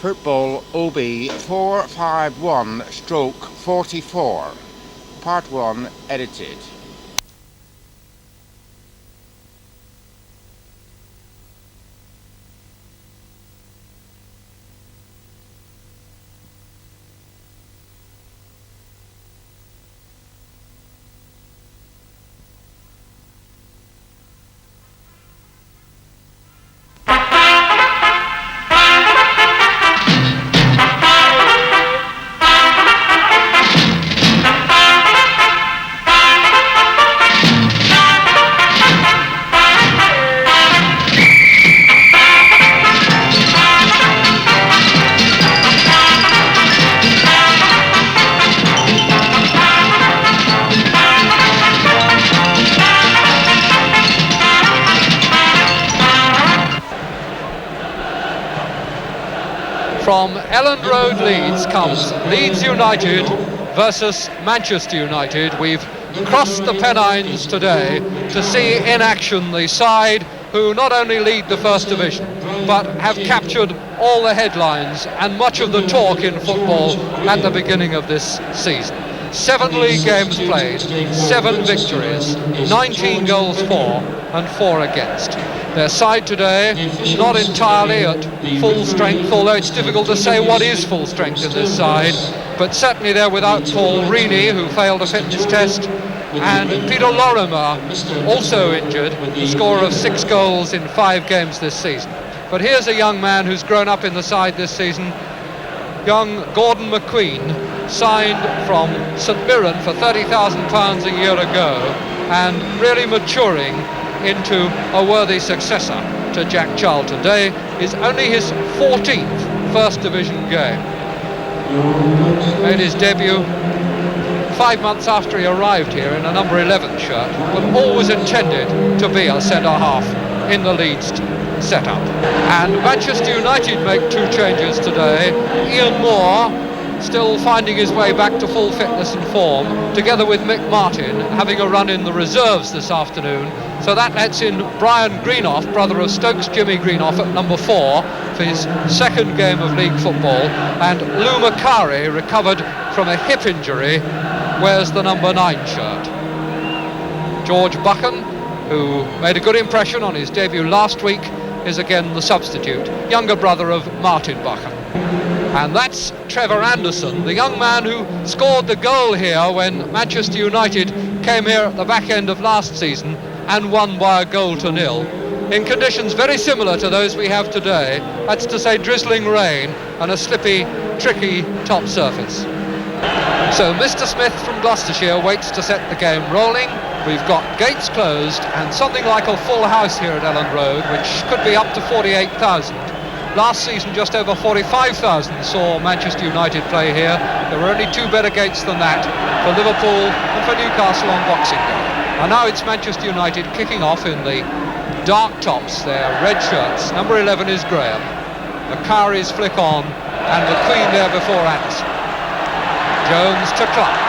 Football OB 451/44. Part 1 edited. From Elland Road, Leeds, comes Leeds United versus Manchester United. We've crossed the Pennines today to see in action the side who not only lead the First Division, but have captured all the headlines and much of the talk in football at the beginning of this season. 7 league games played, 7 victories, 19 goals for and 4 against. Their side today, not entirely at full strength, although it's difficult to say what is full strength in this side, but certainly they're without Paul Reaney, who failed a fitness test, and Peter Lorimer, also injured, a scorer of 6 goals in 5 games this season. But here's a young man who's grown up in the side this season, young Gordon McQueen, signed from St Mirren for £30,000 a year ago, and really maturing into a worthy successor to Jack Charlton. Today is only his 14th First Division game. Made his debut 5 months after he arrived here in a number 11 shirt, but always intended to be a centre-half in the Leeds setup. And Manchester United make 2 changes today. Ian Moore, still finding his way back to full fitness and form, together with Mick Martin, having a run in the reserves this afternoon. So that lets in Brian Greenoff, brother of Stokes Jimmy Greenoff, at number 4 for his 2nd game of league football. And Lou Macari, recovered from a hip injury, wears the number 9 shirt. George Buchan, who made a good impression on his debut last week, is again the substitute, younger brother of Martin Buchan. And that's Trevor Anderson, the young man who scored the goal here when Manchester United came here at the back end of last season and won by a goal to 0, in conditions very similar to those we have today. That's to say, drizzling rain and a slippy, tricky top surface. So Mr Smith from Gloucestershire waits to set the game rolling. We've got gates closed and something like a full house here at Elland Road, which could be up to 48,000. Last season, just over 45,000 saw Manchester United play here. There were only 2 better gates than that for Liverpool and for Newcastle on Boxing Day. And now it's Manchester United kicking off in the dark tops, their red shirts. Number 11 is Graham. Macari's flick on, and McQueen there before Anderson. Jones to Clark.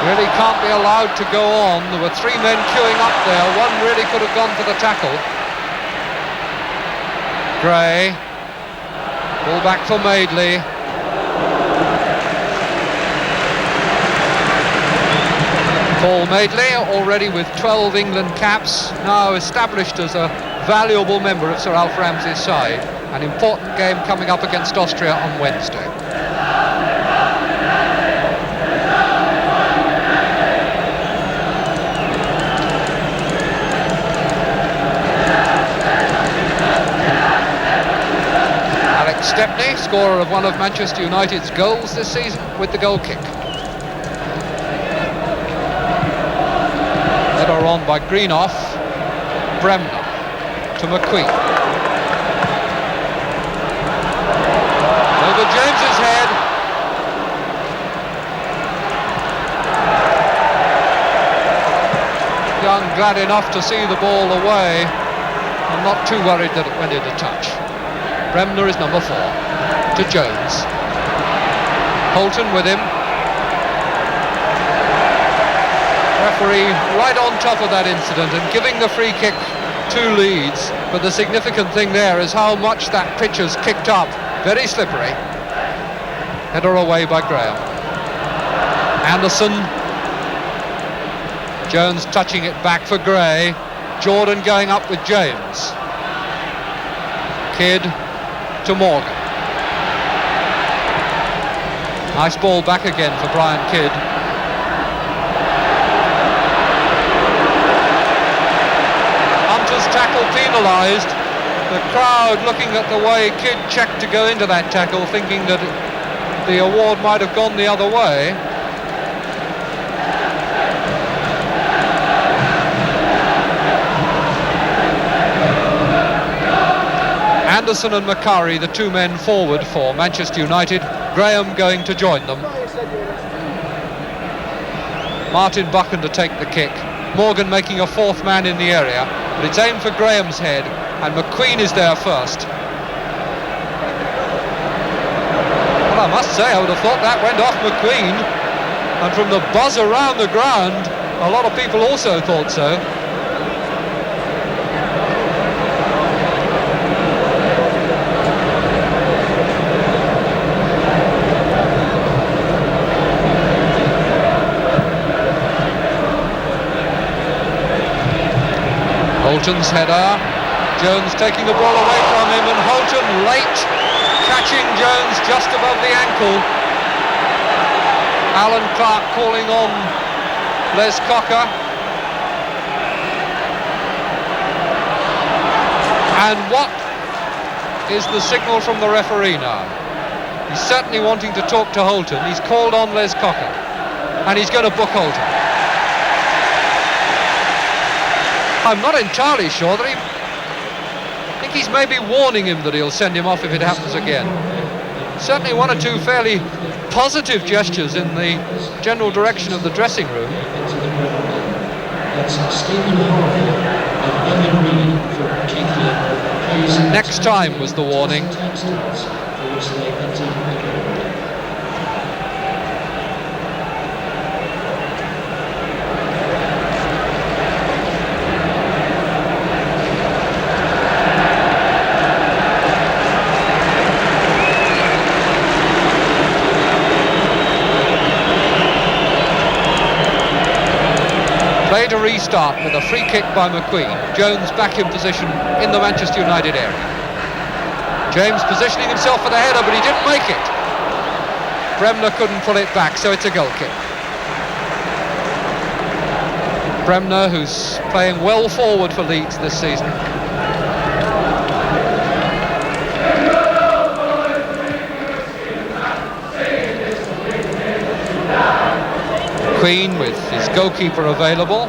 Really can't be allowed to go on. There were 3 men queuing up there. One really could have gone for the tackle. Gray. Ball back for Madeley. Paul Madeley, already with 12 England caps, now established as a valuable member of Sir Alf Ramsey's side. An important game coming up against Austria on Wednesday. Stepney, scorer of one of Manchester United's goals this season, with the goal kick. Header on by Greenoff. Bremner to McQueen. Over James's head. Young glad enough to see the ball away. I'm not too worried that it went into touch. Bremner is number 4 to Jones. Holton with him. Referee right on top of that incident and giving the free kick to Leeds, but the significant thing there is how much that pitch has kicked up. Very slippery. Header away by Graham. Anderson. Jones touching it back for Gray. Jordan going up with James. Kidd to Morgan. Nice ball back again for Brian Kidd. Hunter's tackle penalised. The crowd looking at the way Kidd checked to go into that tackle, thinking that the award might have gone the other way. Anderson and Macari, the two men forward for Manchester United. Graham going to join them. Martin Buchan to take the kick. Morgan making a fourth man in the area, but it's aimed for Graham's head, and McQueen is there first. Well, I must say, I would have thought that went off McQueen, and from the buzz around the ground, a lot of people also thought so. Holton's header, Jones taking the ball away from him, and Holton late catching Jones just above the ankle. Alan Clark calling on Les Cocker. And what is the signal from the referee now? He's certainly wanting to talk to Holton. He's called on Les Cocker, and he's going to book Holton. I'm not entirely sure that I think he's maybe warning him that he'll send him off if it happens again. Certainly one or two fairly positive gestures in the general direction of the dressing room. Next time was the warning. To restart with a free kick by McQueen. Jones back in position in the Manchester United area. James positioning himself for the header, but he didn't make it. Bremner couldn't pull it back, so it's a goal kick. Bremner, who's playing well forward for Leeds this season. Queen with his goalkeeper available.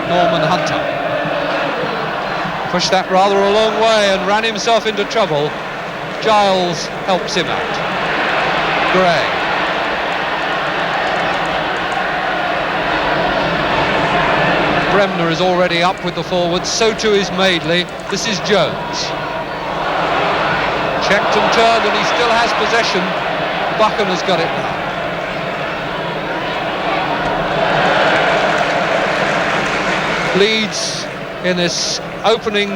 Norman Hunter pushed that rather a long way and ran himself into trouble. Giles helps him out. Gray. Bremner is already up with the forwards, so too is Madeley. This is Jones. Checked and turned, and he still has possession. Buchan has got it now. Leeds in this opening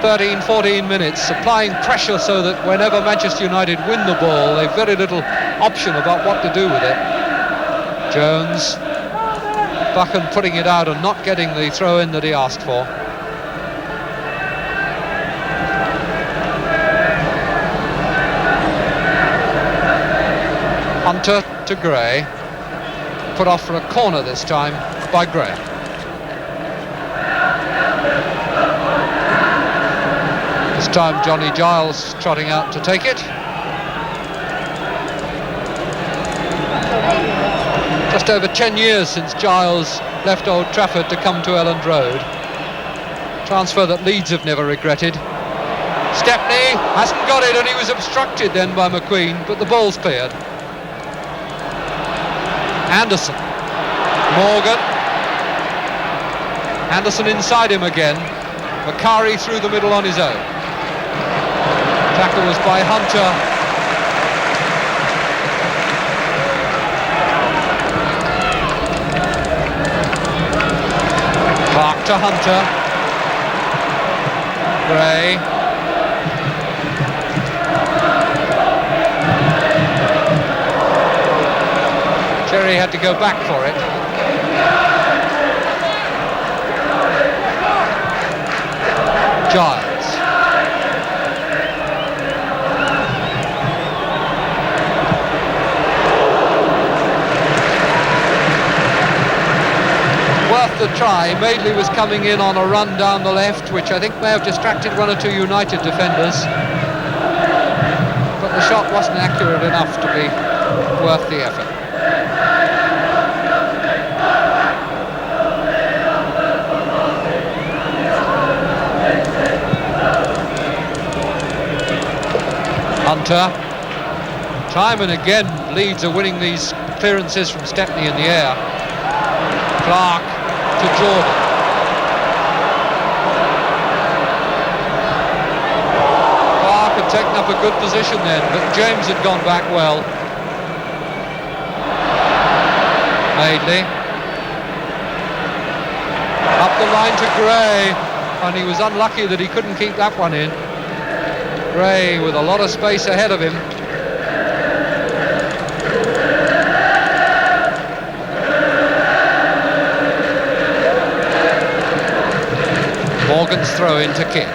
13-14 minutes applying pressure so that whenever Manchester United win the ball, they've very little option about what to do with it. Jones, Buchan putting it out and not getting the throw-in that he asked for. Hunter to Gray, put off for a corner this time by Gray. This time Johnny Giles trotting out to take it. Just over 10 years since Giles left Old Trafford to come to Elland Road. Transfer that Leeds have never regretted. Stepney hasn't got it, and he was obstructed then by McQueen, but the ball's cleared. Anderson, Morgan, Anderson inside him again, Macari through the middle on his own. Tackle was by Hunter, Clark to Hunter. Gray. Cherry had to go back for it. Giles. Worth the try. Madeley was coming in on a run down the left, which I think may have distracted one or two United defenders. But the shot wasn't accurate enough to be worth the effort. Hunter. Time and again, Leeds are winning these clearances from Stepney in the air. Clark to Jordan. Clark had taken up a good position then, but James had gone back well. Madeley. Up the line to Gray, and he was unlucky that he couldn't keep that one in. Gray with a lot of space ahead of him. Morgan's throw in to Kidd.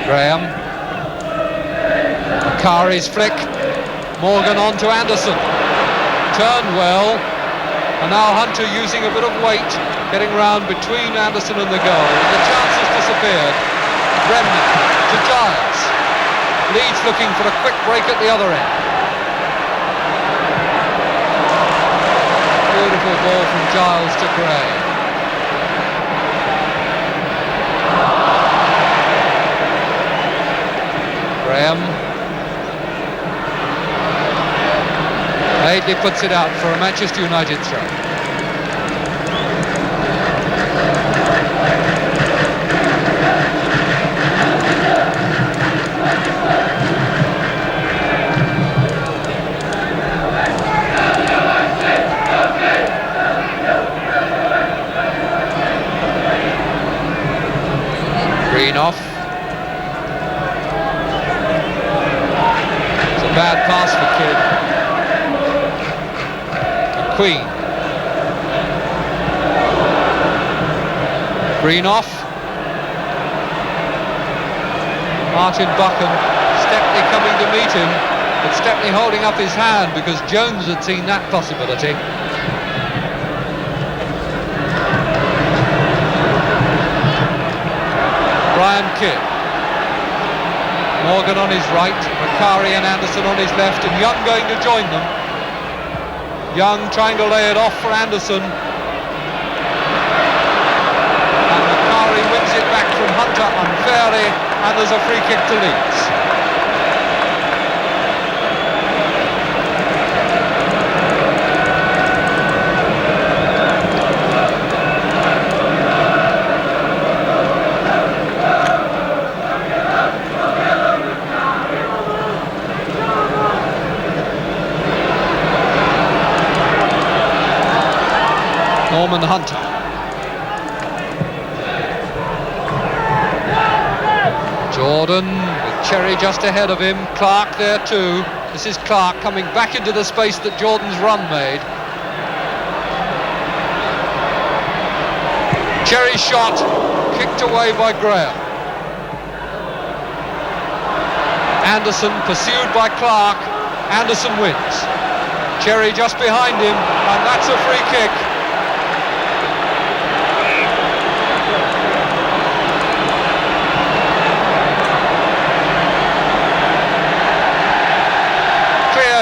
Graham. Makari's flick. Morgan on to Anderson. Turned well. And now Hunter using a bit of weight, getting round between Anderson and the goal. The chance has disappeared. Remnant to Giles. Leeds looking for a quick break at the other end. Beautiful ball from Giles to Gray. Graham. Madeley puts it out for a Manchester United throw. Green off. It's a bad pass for Kidd. Queen. Green off. Martin Buchan. Stepney coming to meet him, but Stepney holding up his hand because Jones had seen that possibility. Brian Kidd. Morgan on his right, Makari and Anderson on his left, and Young going to join them. Young trying to lay it off for Anderson. And Makari wins it back from Hunter unfairly, and there's a free kick to Leeds. Norman Hunter. Jordan with Cherry just ahead of him. Clark there too. This is Clark coming back into the space that Jordan's run made. Cherry's shot kicked away by Graham. Anderson pursued by Clark. Anderson wins. Cherry just behind him, and that's a free kick.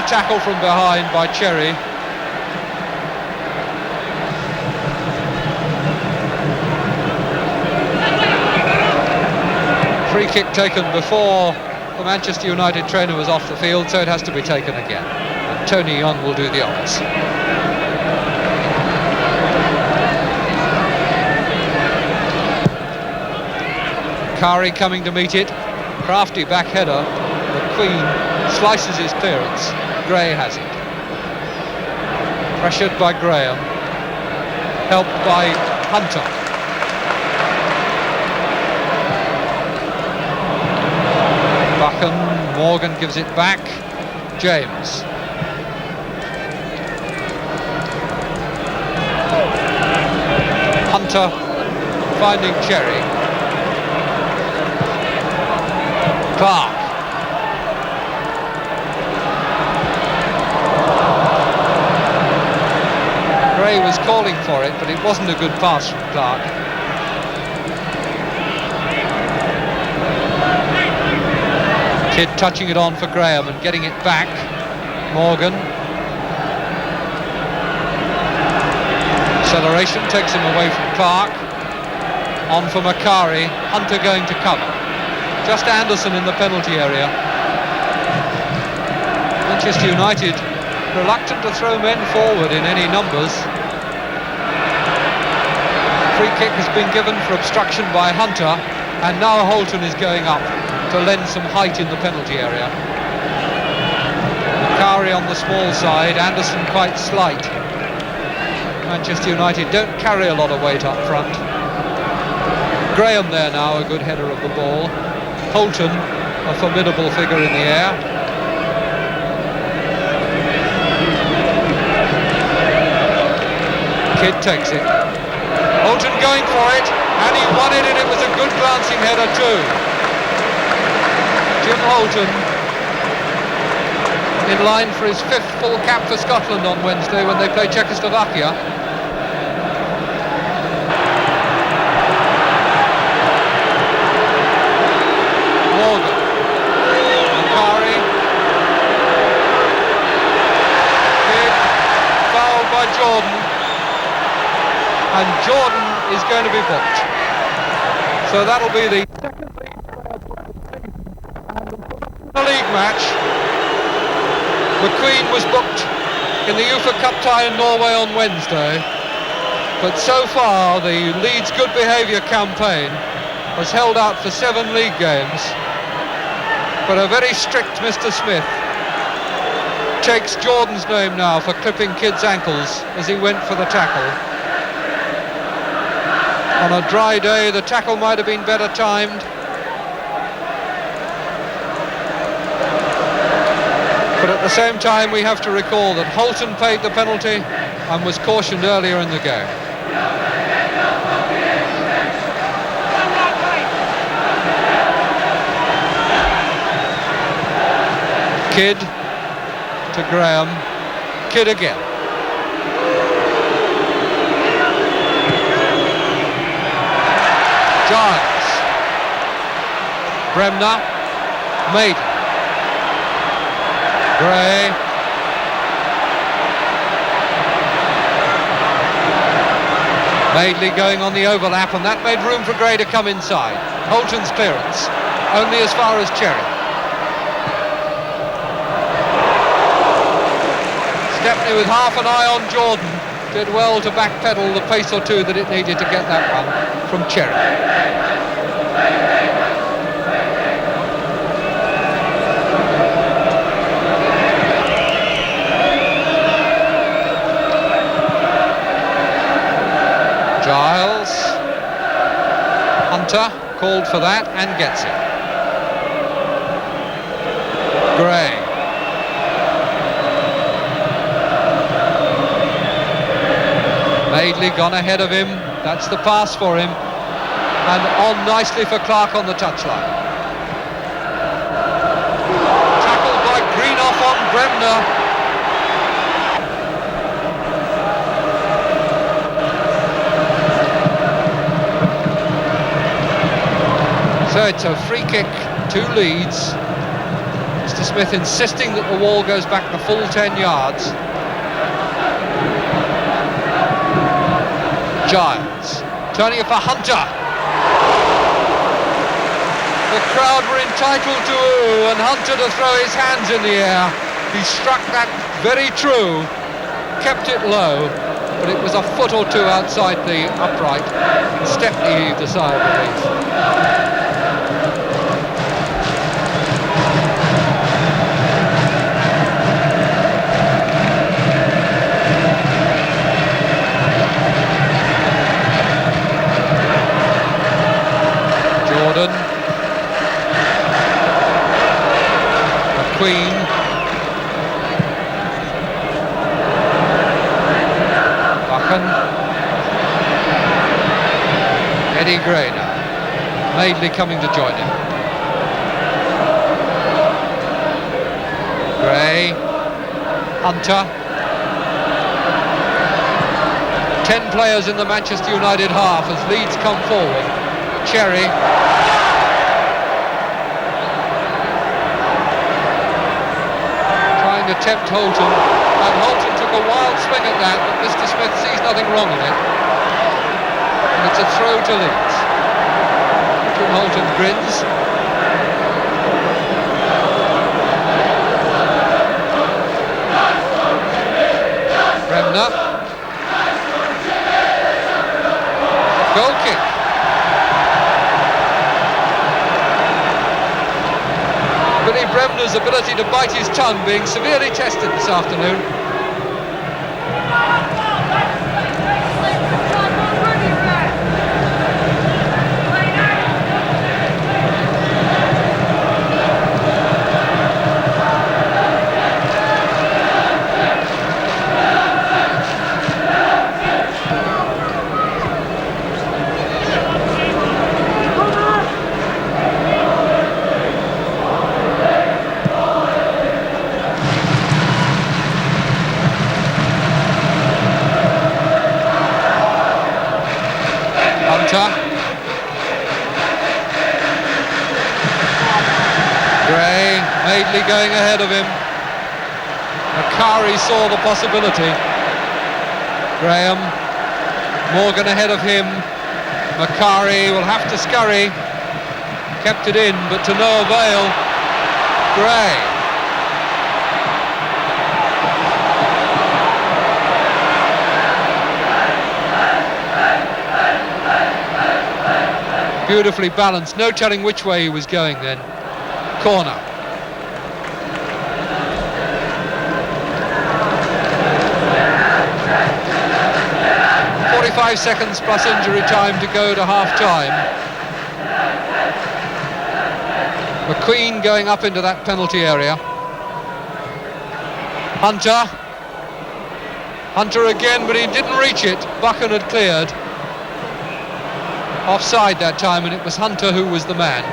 Tackle from behind by Cherry. Free kick taken before the Manchester United trainer was off the field, so it has to be taken again. And Tony Young will do the honours. Kari coming to meet it. Crafty back header. McQueen slices his clearance. Gray has it. Pressured by Graham. helped by Hunter. Buchan, Morgan gives it back. James. Hunter finding Cherry. Clark. Gray was calling for it, but it wasn't a good pass from Clark. Kidd touching it on for Graham and getting it back. Morgan. Acceleration takes him away from Clark. On for Macari. Hunter going to cover. Just Anderson in the penalty area. Manchester United reluctant to throw men forward in any numbers. Free kick has been given for obstruction by Hunter, and now Holton is going up to lend some height in the penalty area. Macari on the small side, Anderson quite slight. Manchester United don't carry a lot of weight up front. Graham there now, a good header of the ball. Holton, a formidable figure in the air. Kidd takes it. Holton going for it, and he won it, and it was a good glancing header too. Jim Holton in line for his 5th full cap for Scotland on Wednesday when they play Czechoslovakia. Morgan. Macari. Kidd. Fouled by Jordan. And Jordan is going to be booked. So that'll be the second league match. McQueen was booked in the UEFA Cup tie in Norway on Wednesday, but so far the Leeds good behaviour campaign has held out for 7 league games. But a very strict Mr. Smith takes Jordan's name now for clipping Kidd's ankles as he went for the tackle. On a dry day, the tackle might have been better timed. But at the same time, we have to recall that Holton paid the penalty and was cautioned earlier in the game. Kidd to Graham. Kidd again. Giles. Bremner. Maiden. Gray. Madeley going on the overlap, and that made room for Gray to come inside. Holton's clearance, only as far as Cherry. Stepney with half an eye on Jordan, did well to backpedal the pace or two that it needed to get that one from Cherry. Giles. Hunter called for that and gets it. Gray. Madeley gone ahead of him. That's the pass for him. And on nicely for Clark on the touchline. Tackled by Greenough on Bremner. So it's a free kick to Leeds. Mr. Smith insisting that the wall goes back the full 10 yards. Giles turning it for Hunter. The crowd were entitled to ooh, and Hunter to throw his hands in the air. He struck that very true, kept it low, but it was a foot or two outside the upright. Stepney heaved a sigh of relief. McQueen. Buchan. Eddie Gray now. Madeley coming to join him. Gray. Hunter. 10 players in the Manchester United half as Leeds come forward. Cherry. Trying to tempt Holton, and Holton took a wild swing at that, but Mr. Smith sees nothing wrong in it. And it's a throw to Leeds. Jim Holton grins. Bremner. Goal kick. Billy Bremner's ability to bite his tongue being severely tested this afternoon. Gray, Madeley going ahead of him. Makari saw the possibility. Graham, Morgan ahead of him. Makari will have to scurry. Kept it in, but to no avail. Gray. Beautifully balanced, no telling which way he was going then. Corner. "45 seconds plus injury time to go to half-time. McQueen going up into that penalty area. Hunter. Hunter again, but he didn't reach it. Buchan had cleared. Offside that time, and it was Hunter who was the man.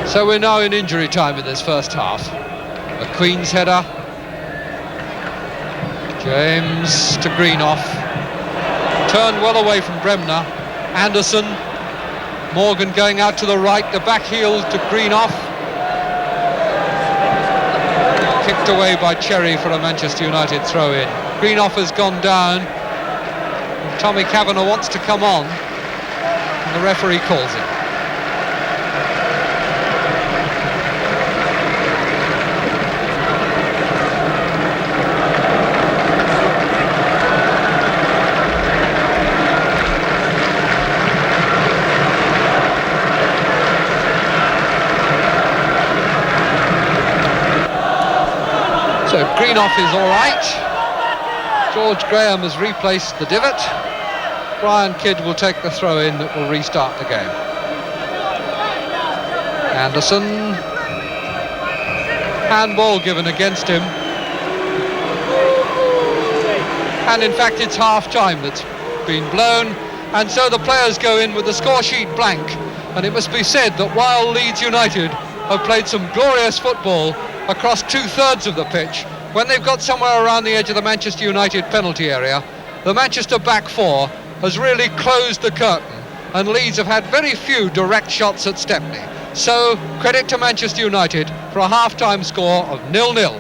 So we're now in injury time in this first half. McQueen's header. James to Greenough. Turned well away from Bremner. Anderson. Morgan going out to the right. The back heel to Greenough. Kicked away by Cherry for a Manchester United throw-in. Greenough has gone down. Tommy Kavanagh wants to come on. And the referee calls him. So Greenough is all right. George Graham has replaced the divot. Brian Kidd will take the throw-in that will restart the game. Anderson. Handball given against him. And in fact it's half-time that's been blown. And so the players go in with the score sheet blank. And it must be said that while Leeds United have played some glorious football across two-thirds of the pitch, when they've got somewhere around the edge of the Manchester United penalty area, the Manchester back four has really closed the curtain, and Leeds have had very few direct shots at Stepney. So, credit to Manchester United for a half-time score of 0-0.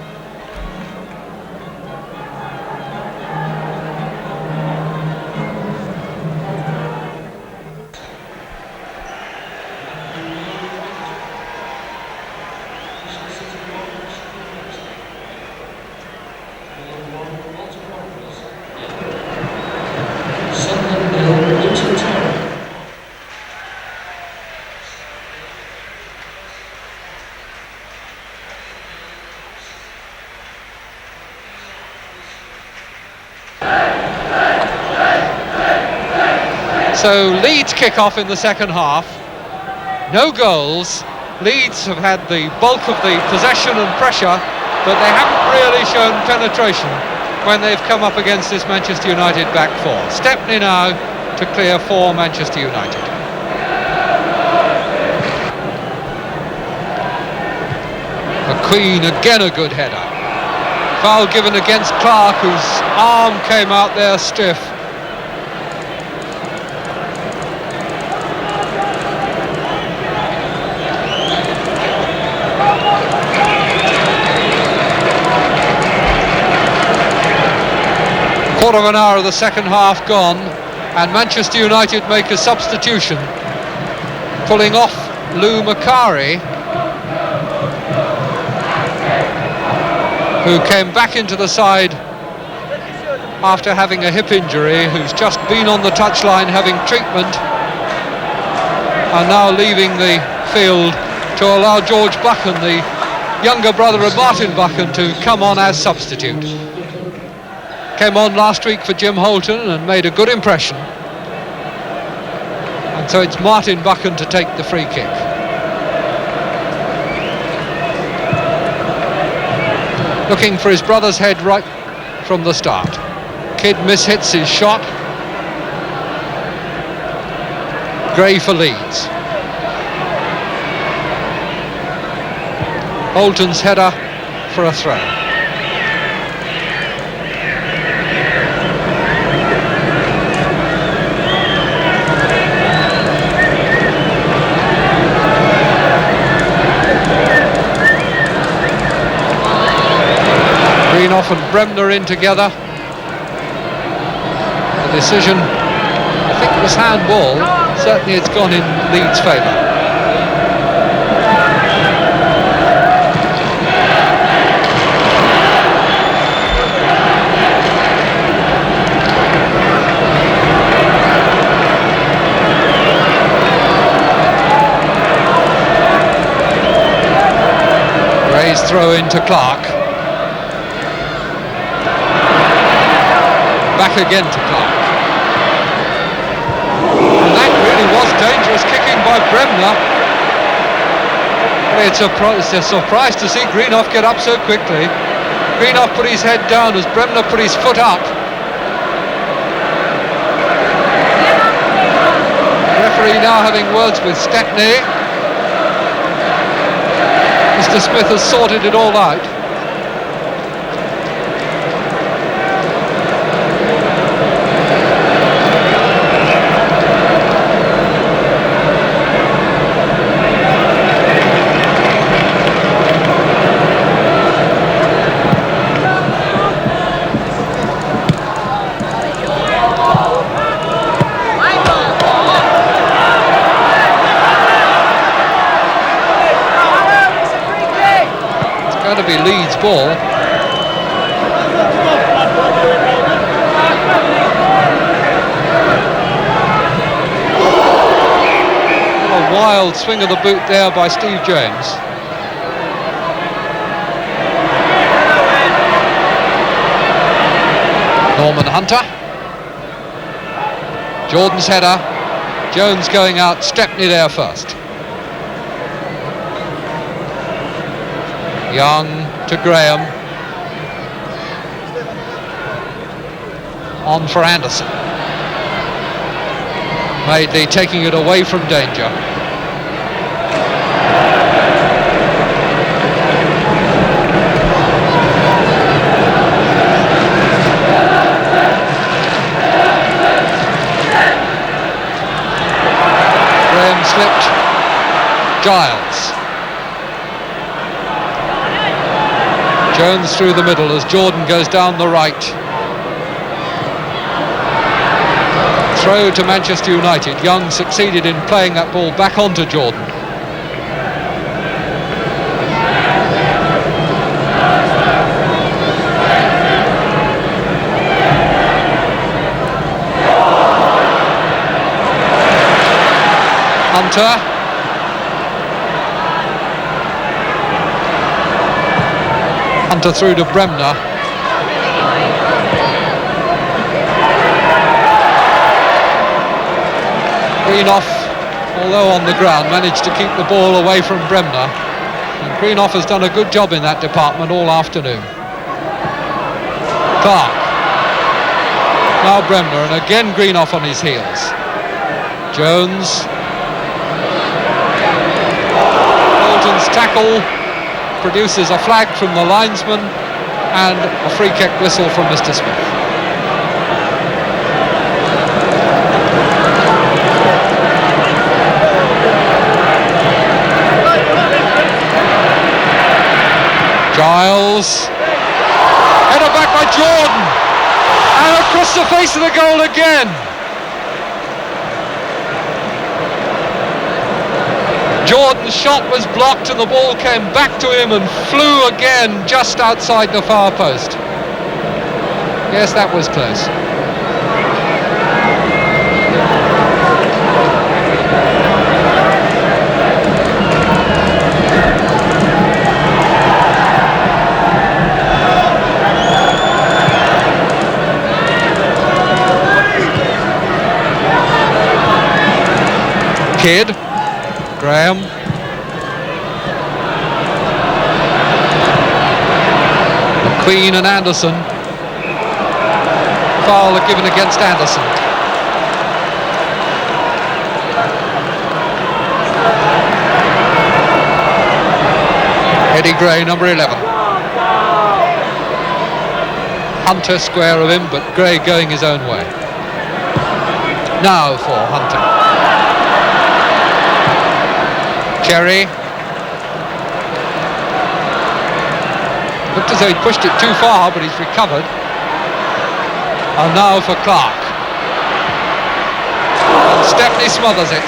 So Leeds kick off in the second half. No goals. Leeds have had the bulk of the possession and pressure, but they haven't really shown penetration when they've come up against this Manchester United back four. Stepney now to clear for Manchester United. McQueen, again a good header. Foul given against Clark, whose arm came out there stiff. Quarter of an hour of the second half gone, and Manchester United make a substitution, pulling off Lou Macari, who came back into the side after having a hip injury, who's just been on the touchline having treatment, and now leaving the field to allow George Buchan, the younger brother of Martin Buchan, to come on as substitute. Came on last week for Jim Holton and made a good impression. And so it's Martin Buchan to take the free kick. Looking for his brother's head right from the start. Kidd mishits his shot. Gray for Leeds. Holton's header for a throw. Greenoff and Bremner in together. The decision, I think it was handball. Certainly it's gone in Leeds' favour. Gray's throw into Clark. Back again to Clark. And that really was dangerous kicking by Bremner. It's a surprise to see Greenoff get up so quickly. Greenoff put his head down as Bremner put his foot up. Referee now having words with Stepney. Mr. Smith has sorted it all out. To be Leeds' ball. A wild swing of the boot there by Steve James. Norman Hunter. Jordan's header. Jones going out, Stepney there first. Young to Graham. On for Anderson. Madeley taking it away from danger. Graham slipped. Giles. Jones through the middle as Jordan goes down the right. Throw to Manchester United. Young succeeded in playing that ball back onto Jordan. Hunter. Hunter through to Bremner. Greenough, although on the ground, managed to keep the ball away from Bremner. And Greenough has done a good job in that department all afternoon. Clark. Now Bremner, and again Greenough on his heels. Jones. Bolton's tackle produces a flag from the linesman and a free kick whistle from Mr. Smith. Giles, header back by Jordan, and across the face of the goal again. Jordan's shot was blocked and the ball came back to him and flew again just outside the far post. Yes, that was close. Kidd, Graham, McQueen and Anderson. Foul given against Anderson. Eddie Gray, number 11. Hunter square of him, but Gray going his own way. Now for Hunter. Cherry. Looked as though he pushed it too far, but he's recovered. And now for Clark. And Stepney smothers it.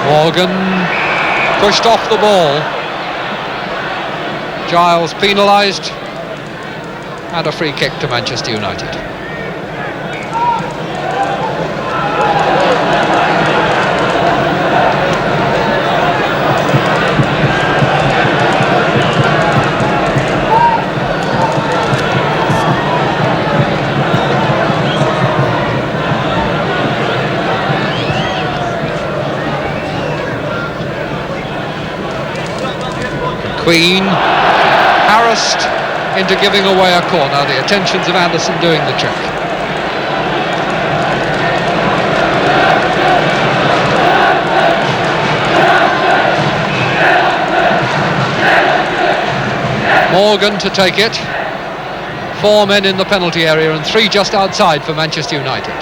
Morgan pushed off the ball. Giles penalised. And a free kick to Manchester United. Queen, harassed into giving away a corner. The attentions of Anderson doing the trick. Morgan to take it. 4 men in the penalty area and 3 just outside for Manchester United.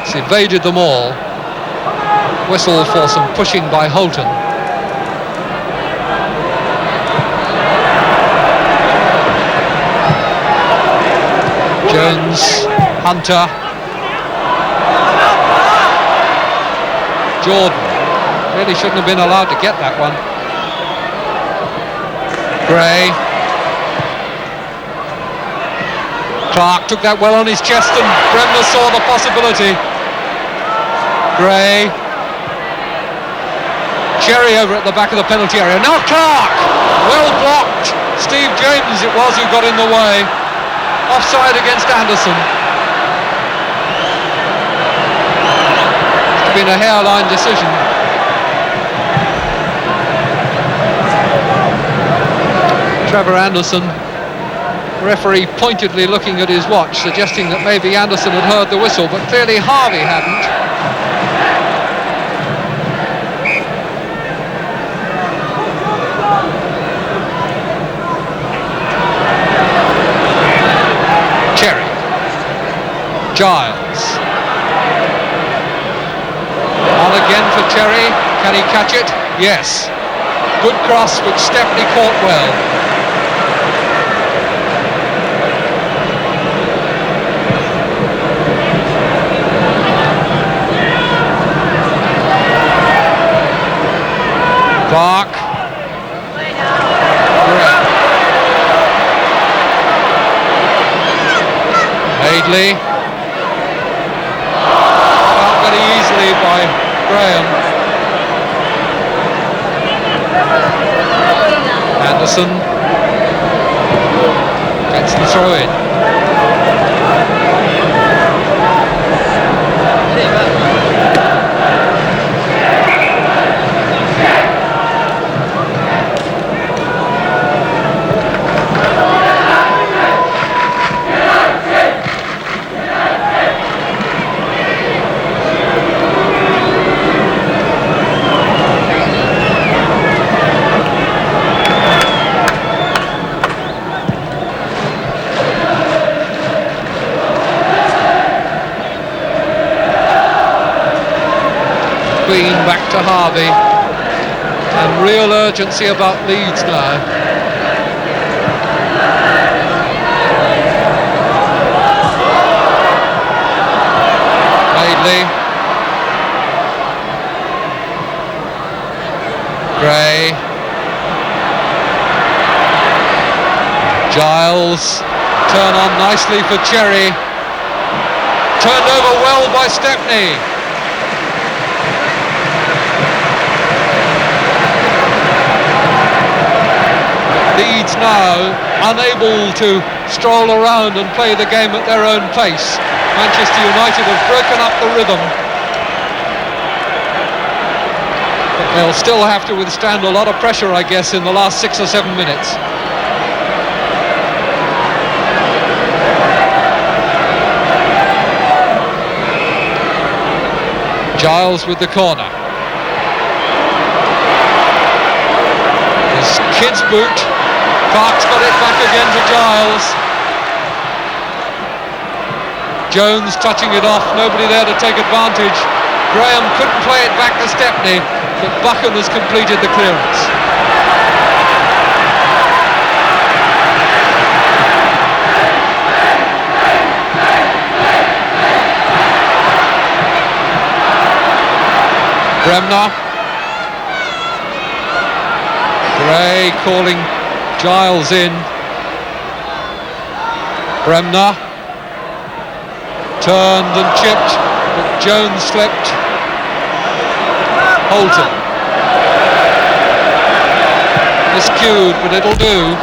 He's evaded them all. Whistle for some pushing by Holton. Jones, Hunter, Jordan, really shouldn't have been allowed to get that one. Gray, Clark took that well on his chest and Bremner saw the possibility. Gray, Cherry over at the back of the penalty area. Now Clark, well blocked. Steve James it was who got in the way. Offside against Anderson. It's been a hairline decision. Trevor Anderson, referee pointedly looking at his watch, suggesting that maybe Anderson had heard the whistle, but clearly Harvey hadn't. Giles. On again for Cherry. Can he catch it? Yes. Good cross, which Stepney caught well. Clark. Madeley. Easily by Graham. Anderson gets the throw in. McQueen back to Harvey. And real urgency about Leeds now. Madeley. Gray. Giles. Turn on nicely for Cherry. Turned over well by Stepney. Leeds now unable to stroll around and play the game at their own pace. Manchester United have broken up the rhythm. But they'll still have to withstand a lot of pressure, I guess, in the last 6 or 7 minutes. Giles with the corner. His kid's boot. Clark's got it back again to Giles. Jones touching it off, nobody there to take advantage. Graham couldn't play it back to Stepney, but Buchan has completed the clearance. Bremner. Gray calling Giles in. Bremner. Turned and chipped, but Jones slipped. Holton. Miscued, but it'll do.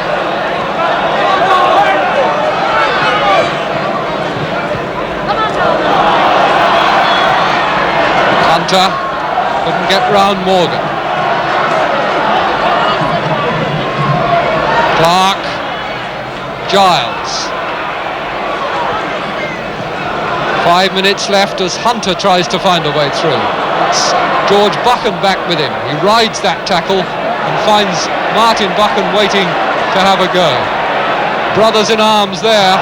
Hunter. Couldn't get round Morgan. Clark. Giles. 5 minutes left as Hunter tries to find a way through. It's George Buchan back with him. He rides that tackle and finds Martin Buchan waiting to have a go. Brothers in arms there.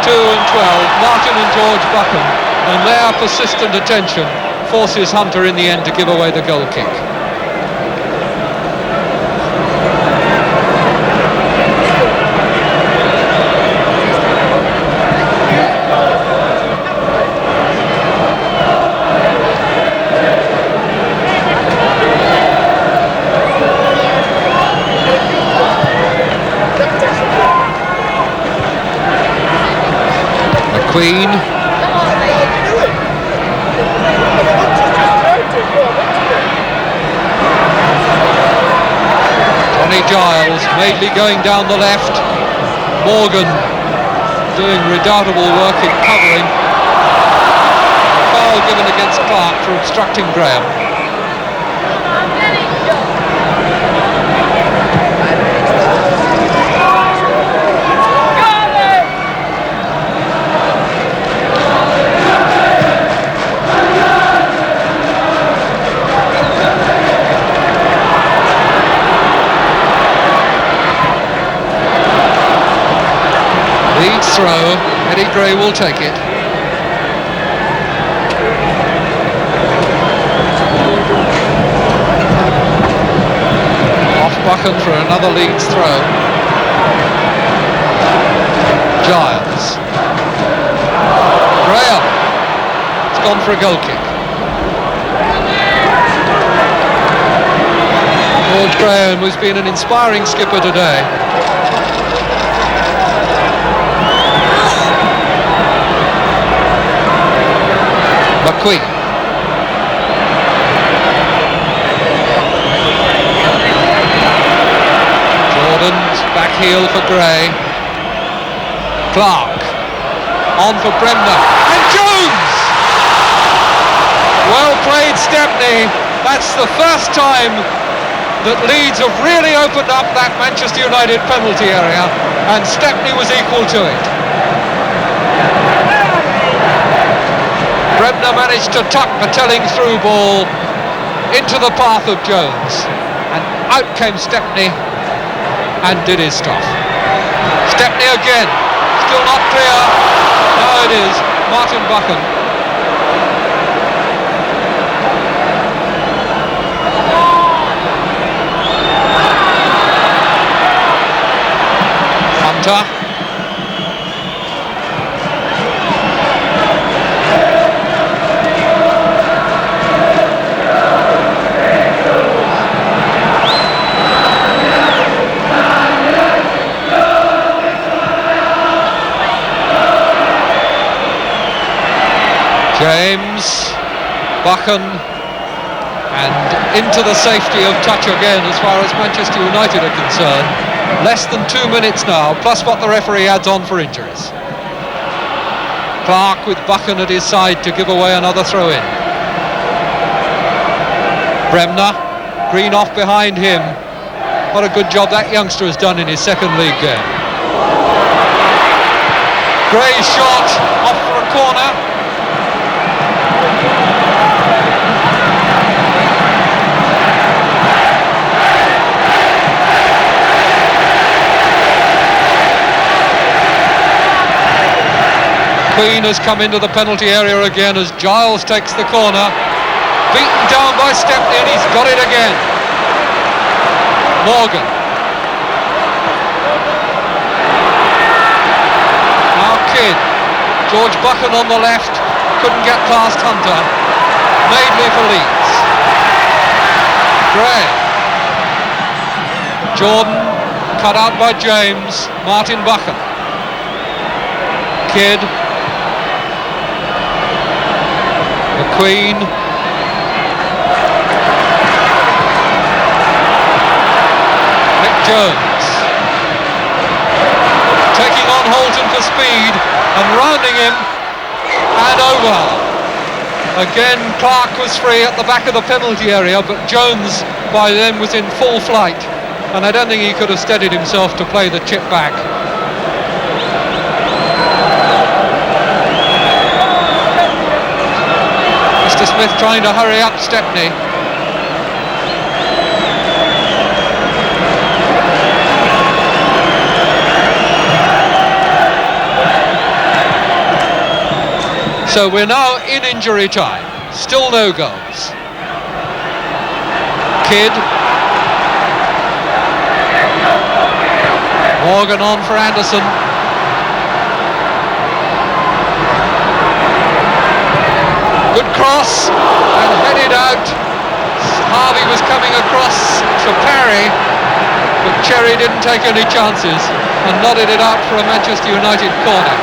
2 and 12. Martin and George Buchan. And their persistent attention forces Hunter in the end to give away the goal kick. McQueen. Giles, Madeley going down the left. Morgan doing redoubtable work in covering. Foul given against Clark for obstructing Graham. Leeds throw, Eddie Gray will take it. Off Buchan for another Leeds throw. Giles. Graham. It's gone for a goal kick. George Graham, who's been an inspiring skipper today. McQueen. Jordan's back heel for Gray. Clark. On for Bremner. And Jones! Well played, Stepney. That's the first time that Leeds have really opened up that Manchester United penalty area, and Stepney was equal to it. Bremner managed to tuck the telling through ball into the path of Jones, and out came Stepney and did his stuff. Stepney again, still not clear. Now it is Martin Buchan. James, Buchan, and into the safety of touch again as far as Manchester United are concerned. Less than 2 minutes now, plus what the referee adds on for injuries. Clark with Buchan at his side to give away another throw-in. Bremner, Green off behind him. What a good job that youngster has done in his second league game. Gray's shot off for a corner. Queen has come into the penalty area again as Giles takes the corner. Beaten down by Stepney and he's got it again. Morgan. Now Kidd. George Buchan on the left. Couldn't get past Hunter. Madeley for Leeds. Gray. Jordan. Cut out by James. Martin Buchan. Kidd. McQueen. Mick Jones. Taking on Holton for speed and rounding him and over. Again, Clark was free at the back of the penalty area, but Jones by then was in full flight and I don't think he could have steadied himself to play the chip back. Mr. Smith trying to hurry up Stepney. So we're now in injury time. Still no goals. Kidd. Morgan on for Anderson. Good cross and headed out. Harvey was coming across to parry, but Cherry didn't take any chances and nodded it out for a Manchester United corner.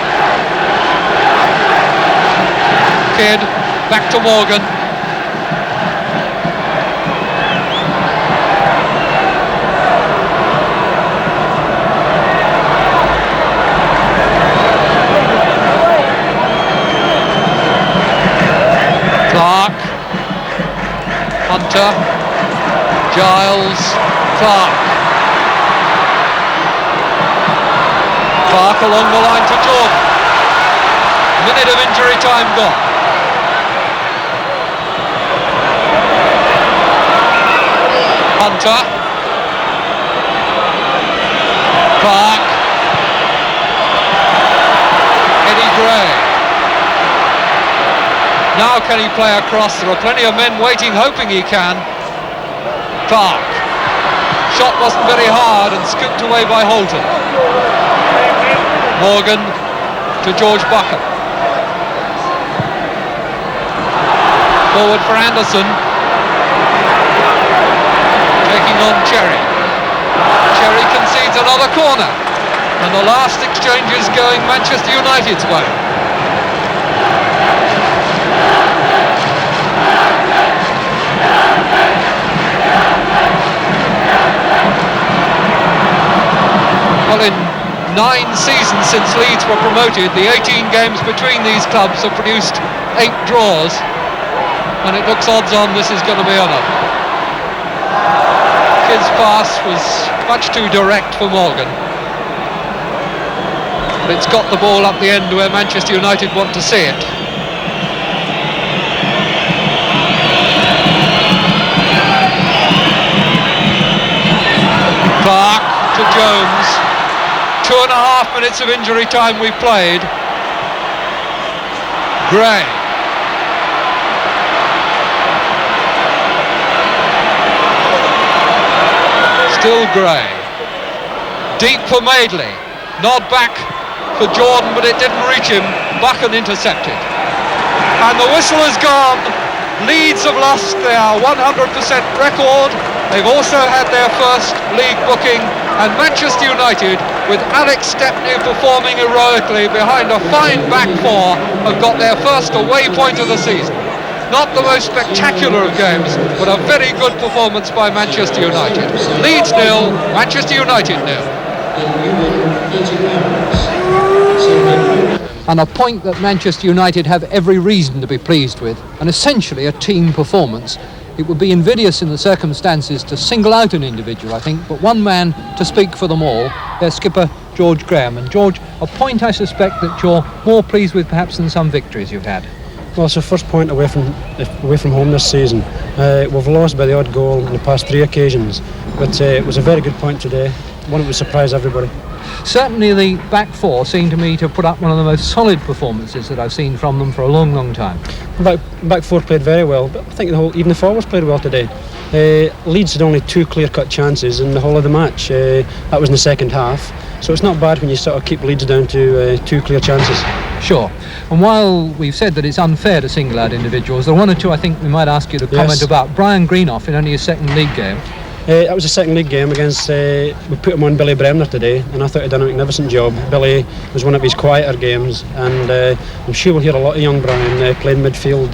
Kidd back to Morgan. Clark, Hunter, Giles, Clark. Clark along the line to Jordan. Minute of injury time gone. Hunter, Clark, Eddie Gray. Now can he play across? There are plenty of men waiting, hoping he can. Clark. Shot wasn't very hard and scooped away by Holton. Morgan to George Buchan. Forward for Anderson. Taking on Cherry. Cherry concedes another corner. And the last exchange is going Manchester United's way. Well, in 9 seasons since Leeds were promoted, the 18 games between these clubs have produced 8 draws, and it looks odds on this is going to be another. Kidd's pass was much too direct for Morgan, but it's got the ball up the end where Manchester United want to see it. Clark to Jones. 2.5 minutes of injury time we played. Gray. Still Gray. Deep for Madeley. Nod back for Jordan, but it didn't reach him. Buchan intercepted. And the whistle is gone. Leeds have lost their 100% record. They've also had their first league booking, and Manchester United with Alex Stepney performing heroically behind a fine back four, have got their first away point of the season. Not the most spectacular of games, but a very good performance by Manchester United. Leeds 0, Manchester United 0. And a point that Manchester United have every reason to be pleased with, and essentially a team performance. It would be invidious in the circumstances to single out an individual, I think, but one man to speak for them all, their skipper, George Graham. And George, a point I suspect that you're more pleased with perhaps than some victories you've had. Well, it's our first point away from home this season. We've lost by the odd goal in the past 3 occasions, but it was a very good point today, one that would surprise everybody. Certainly the back four seemed to me to put up one of the most solid performances that I've seen from them for a long, long time. Back four played very well, but I think even the forwards played well today. Leeds had only 2 clear-cut chances in the whole of the match. That was in the second half, so it's not bad when you sort of keep Leeds down to 2 clear chances. Sure. And while we've said that it's unfair to single out individuals, there are 1 or 2 I think we might ask you to comment about. Brian Greenough in only his second league game. That was a second league game against, we put him on Billy Bremner today, and I thought he'd done a magnificent job. Billy was one of his quieter games, and I'm sure we'll hear a lot of young Brian playing midfield,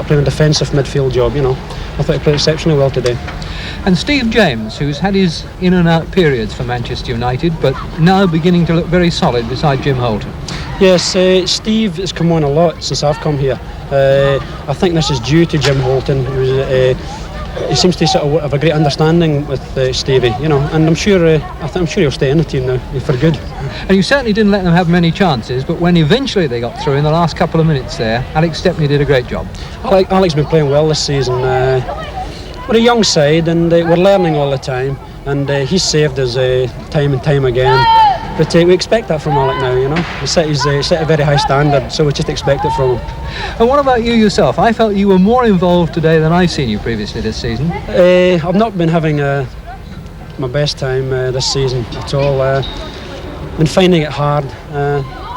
playing a defensive midfield job, you know. I thought he played exceptionally well today. And Steve James, who's had his in and out periods for Manchester United, but now beginning to look very solid beside Jim Holton. Yes, Steve has come on a lot since I've come here. I think this is due to Jim Holton, he seems to sort of have a great understanding with Stevie, you know, and I'm sure he'll stay in the team now for good. And you certainly didn't let them have many chances, but when eventually they got through in the last couple of minutes there, Alex Stepney did a great job. Alex has been playing well this season. We're a young side, and we're learning all the time, and he's saved us time and time again. But we expect that from Alec now, you know. He's set a very high standard, so we just expect it from him. And what about you yourself? I felt you were more involved today than I've seen you previously this season. I've not been having my best time this season at all. Been finding it hard.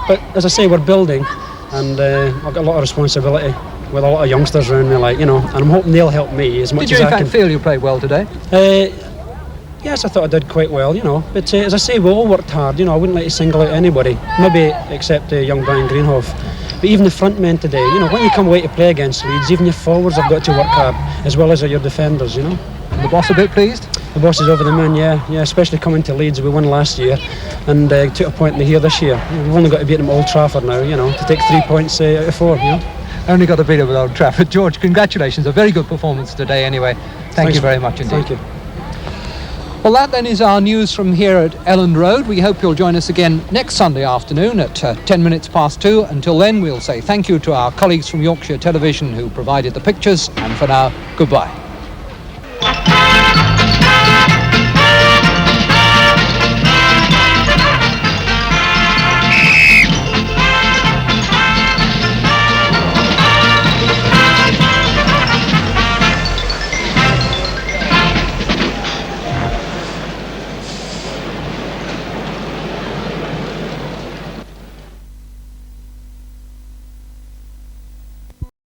But as I say, we're building, and I've got a lot of responsibility with a lot of youngsters around me, like, you know, and I'm hoping they'll help me as much as I can. Did you in fact feel you played well today? Yes, I thought I did quite well, you know. But as I say, we all worked hard, you know. I wouldn't like to single out anybody, maybe except young Brian Greenhoff. But even the front men today, you know, when you come away to play against Leeds, even your forwards have got to work hard, as well as your defenders, you know. And the boss a bit pleased? The boss is over the moon, yeah, especially coming to Leeds. We won last year, and took a point in the here this year. We've only got to beat them at Old Trafford now, you know, to take 3 points out of 4, you know. Only got to beat them at Old Trafford. George, congratulations. A very good performance today anyway. Thank you very much indeed. Thank you. Well, that then is our news from here at Elland Road. We hope you'll join us again next Sunday afternoon at 10 minutes past 2. Until then, we'll say thank you to our colleagues from Yorkshire Television who provided the pictures, and for now, goodbye.